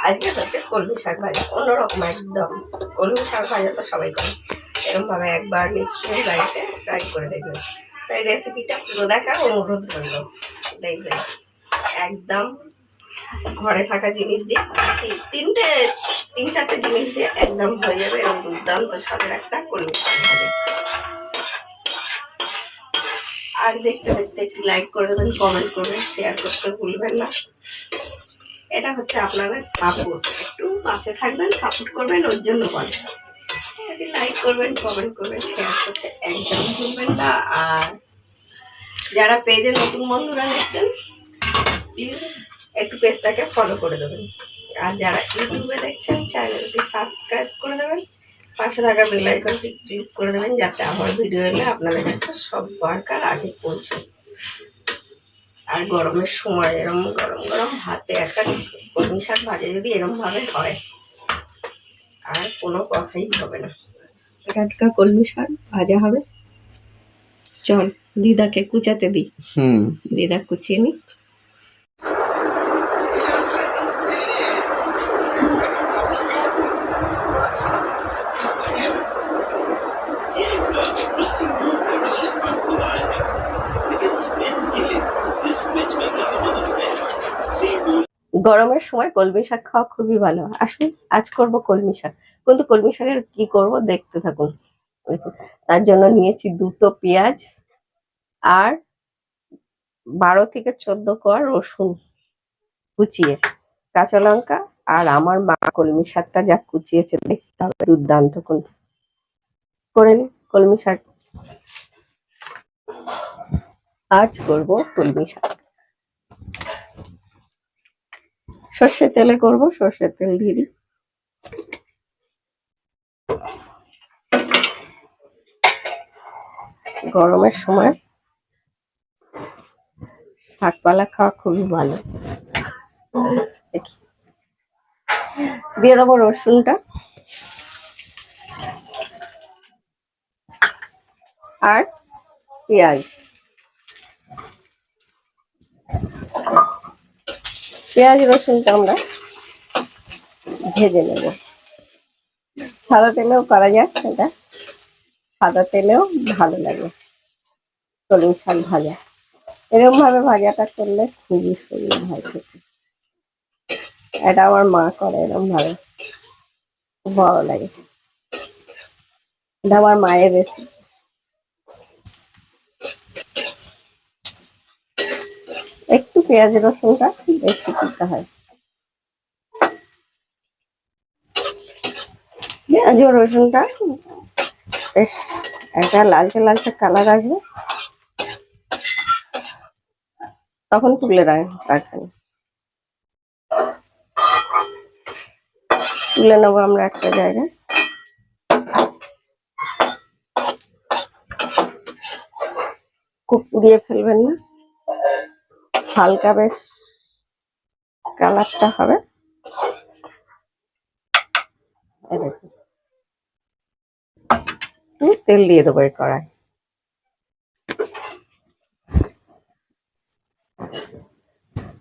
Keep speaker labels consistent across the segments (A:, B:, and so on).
A: আজকে হচ্ছে কলমি শাক ভাজা, অন্যরকম একদম। কলমি শাক ভাজা তো সবাই করে, এরকমভাবে একবার নিশ্চয়ই বাড়িতে ট্রাই করে দেখবেন। তাই রেসিপিটা পুরো দেখার অনুরোধ রইল। দেখবেন একদম ঘরে থাকা জিনিস দিয়ে তিন চারটে জিনিস দিয়ে একদম হয়ে যাবে এরকম দুর্দান্ত স্বাদের একটা কলমি শাক ভাজা। আর দেখতে দেখতে একটু লাইক করে দেবেন, কমেন্ট করবেন, শেয়ার করতে ভুলবেন না। এটা হচ্ছে আপনাদের সাপোর্ট, একটু পাশে থাকবেন, সাপোর্ট করবেন, ওর জন্য বলেন। একটু লাইক করবেন, কমেন্ট করবেন, শেয়ার করতে একদম ভুলবেন না। আর যারা পেজে নতুন বন্ধুরা দেখছেন প্লিজ একটু পেজটাকে ফলো করে দেবেন। আর যারা ইউটিউবে দেখছেন চ্যানেলটি সাবস্ক্রাইব করে দেবেন, পাশে থাকা বেল আইকনটি ক্লিক করে দেবেন যাতে আমার ভিডিও এলে আপনাদের কাছে সবার আগে পৌঁছায়। আর গরমের সময় এরম গরম গরম ভাতে একটা কলমি শাক ভাজা যদি এরমভাবে হয় আর কোনো কথাই হবে না। টাটকা কলমি শাক ভাজা হবে। চল দিদাকে কুচাতে দিই। দিদা কুচিয়ে নি। গরমের সময় কলমি শাক খাওয়া খুবই ভালো। আসুন আজ করব কলমি শাক, কিন্তু কলমি শাকের কি করব দেখতে থাকুন। তার জন্য নিয়েছি 2টো পেঁয়াজ আর 12 থেকে 14 কোয়া রসুন কুচিয়ে, কাঁচা লঙ্কা, আর আমার মা কলমি শাকটা যা কুচিয়েছে দেখতে হবে দুর্দান্ত। করে নি কলমি শাক। আজ করব কলমি শাক, সর্ষের তেলে করব। সর্ষের তেল দিয়ে দিই। গরমের সময় শাকপালা খাওয়া খুবই ভালো। দিয়ে দেবো রসুনটা আর পেঁয়াজ। পেঁয়াজ রসুনটা আমরা ভেজে নেব। সাদা তেলেও করা যায়, এটা সাদা তেলেও ভালো লাগে কলমি শাক ভাজা। এরকম ভাবে ভাজাটা করলে খুবই সুন্দর হয় খেতে। এটা আমার মা করে এরকম ভাবে, খুব ভালো লাগে। এটা আমার মায়ের রেসিপি। একটু পেঁয়াজ রসুনটা বেশি দিতে হয়। পেঁয়াজ রসুনটা বেশ একটা লালচে লালচে কালার আসবে, তখন তুলে রাখবেন। তুলে নেবো আমরা একটা জায়গায়। খুব পুড়িয়ে ফেলবেন না, হালকা বেশ কালারটা হবে। তেল দিয়ে দেবো এই কড়াই।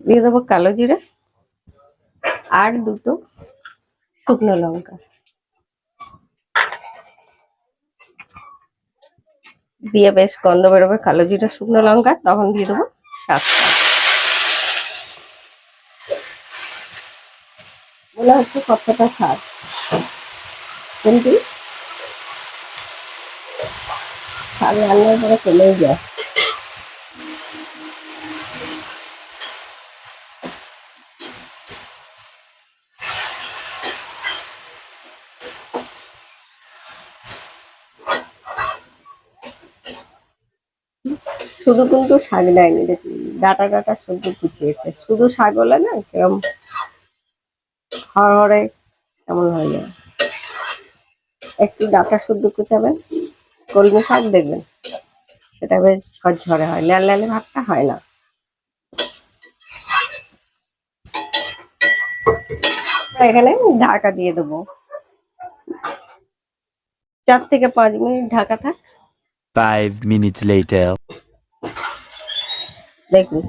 A: দিয়ে দেবো কালো জিরে আর 2টো শুকনো লঙ্কা দিয়ে বেশ গন্ধ বেরোবে কালো জিরা শুকনো লঙ্কা, তখন দিয়ে দেবো শাকটা। মনে হচ্ছে কতটা স্বাদ, কিন্তু শাক রান্নার পরে চলেই যায়। শুধু কিন্তু শাক দেয়নি, দেখুন ডাটা ডাটা সবজি কুচিয়েছে। শুধু শাক হলে না কেরম হড়হড়ে কেমন হয়ে যায়। একটু ডাটা শুদ্ধ কুচাবেন, কলমি শাক দেখবেন সেটা বেশ ঝরঝরে হয়, লাল লালে ভাবটা হয় না। এখানে ঢাকা দিয়ে দেবো, 4 থেকে 5 মিনিট ঢাকা থাক।
B: 5 minutes later.
A: দেখুন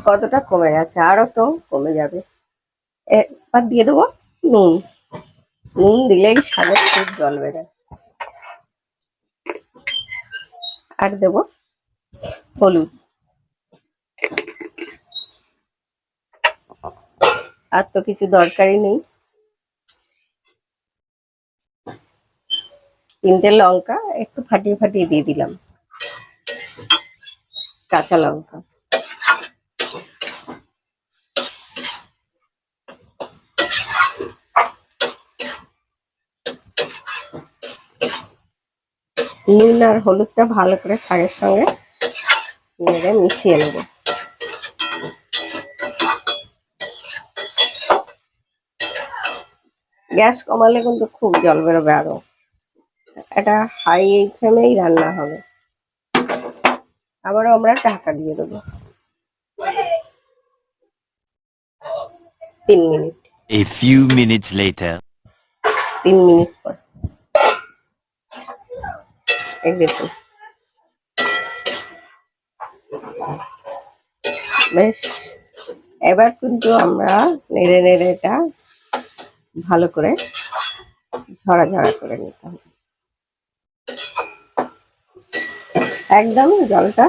A: কতটা কমে গেছে, আরো তো কমে যাবে। এবার দিয়ে দেবো নুন। নুন দিলেই শাকের খুব জল বেরোয়। আর দেবো হলুদ। আর তো কিছু দরকারই নেই। 3টে লঙ্কা একটু ফাটিয়ে ফাটিয়ে দিয়ে দিলাম, কাঁচা লঙ্কা। নুন আর হলুদটা ভালো করে শাকের সঙ্গে নেড়ে মিশিয়ে নেব। গ্যাস কমালে কিন্তু খুব জল বেরোবে আরো। এটা হাই ফ্লেমেই রান্না হবে। আবারও আমরা ঢাকা দিয়ে দেবো 3 minute.
B: A few minutes later.
A: 3 minute পর এই দেখুন বেশ। এবার কিন্তু আমরা নেড়ে নেড়ে এটা ভালো করে ঝরা ঝরা করে নিতে হবে। একদম জলটা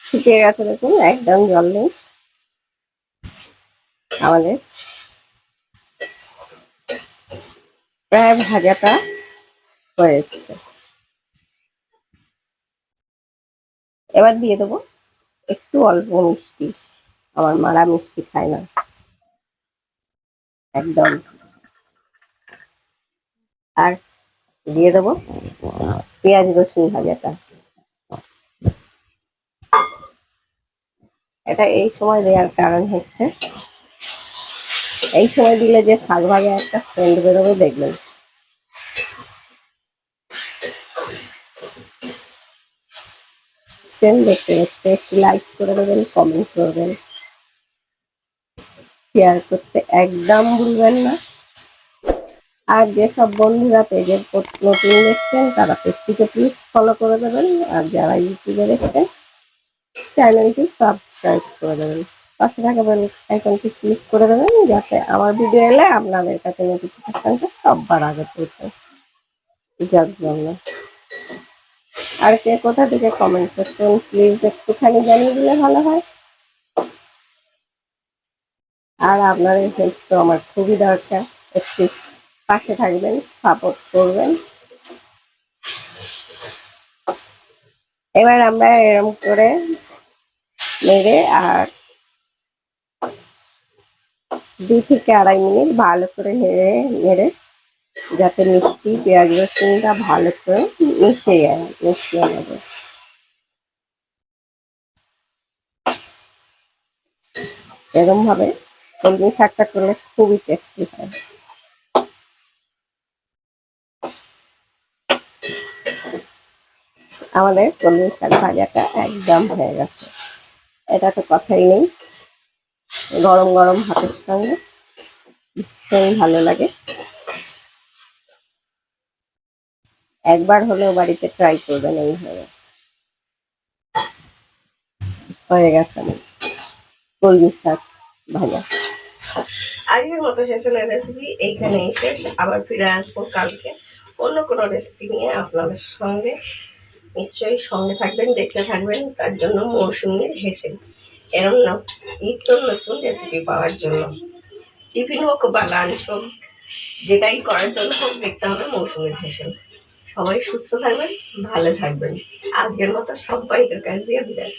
A: শুকিয়ে গেছে, দেখুন একদম জল নেই আমাদের। প্রায় ভাজাটা হয়ে এসছে। এবার দিয়ে দেবো একটু অল্প মিষ্টি। আমার মারা মিষ্টি খায় না একদম। আর দিয়ে দেবো পেঁয়াজ রসুন ভাজাটা। এটা এই সময় দেওয়ার কারণ হচ্ছে, এই সময় দিলে যে শাক ভাজা একটা সেন্ট বেরোবে দেখবেন। দেখতে দেখতে একটু লাইক করে দেবেন, কমেন্ট করবেন, শেয়ার করতে একদম ভুলবেন না। আর যেসব বন্ধুরা পেজের নতুন দেখছেন তারা পেজটিকে প্লিজ ফলো করে দেবেন। আর যারা ইউটিউবে দেখছেন চ্যানেলটি সাবস্ক্রাইব করে দেবেন। পাশে থাকা বেল আইকনটি ক্লিক করে দেবেন যাতে আমার ভিডিও এলে আপনাদের কাছে নোটিফিকেশনটা সবার আগে পৌঁছায়। যার জন্য আর কে কোথা থেকে কমেন্ট করছেন প্লিজ একটুখানি জানিয়ে দিলে ভালো হয়। আর আপনাদের হেল্প তো আমার খুবই দরকার। একটু পাশে থাকবেন, সাপোর্ট করবেন। এবার আমরা এরকম করে নেড়ে আর 2 থেকে 2.5 মিনিট ভালো করে নেড়ে নেড়ে যাতে মিষ্টি পেঁয়াজ রসুনটা ভালো করে মিশিয়ে নেবে। এরকম ভাবে কলমি শাকটা করলে খুবই টেস্টি হয়। আমাদের কলমি শাক ভাজাটা একদম হয়ে গেছে। এটা তো কথাই নেই, গরম গরম ভাতের সঙ্গে ভীষণ ভালো লাগে। একবার হলেও বাড়িতে ট্রাই করবেন এইভাবে। হয়ে গেছে কলমি শাক ভাজা। আজকের মতো হেসেলের রেসিপি এইখানেই শেষ। আবার ফিরে আসবো কালকে অন্য কোনো রেসিপি নিয়ে আপনাদের সঙ্গে। নিশ্চয়ই সঙ্গে থাকবেন, দেখতে থাকবেন। তার জন্য মৌসুমীর হেসেল এরম নিত্য নতুন রেসিপি পাওয়ার জন্য টিফিন হোক বা লাঞ্চ হোক, যেটাই করার জন্য হোক দেখতে হবে মৌসুমীর হেসেল। সবাই সুস্থ থাকবেন, ভালো থাকবেন। আজকের মতো সবাইকে কাছ দিয়ে বিদায়।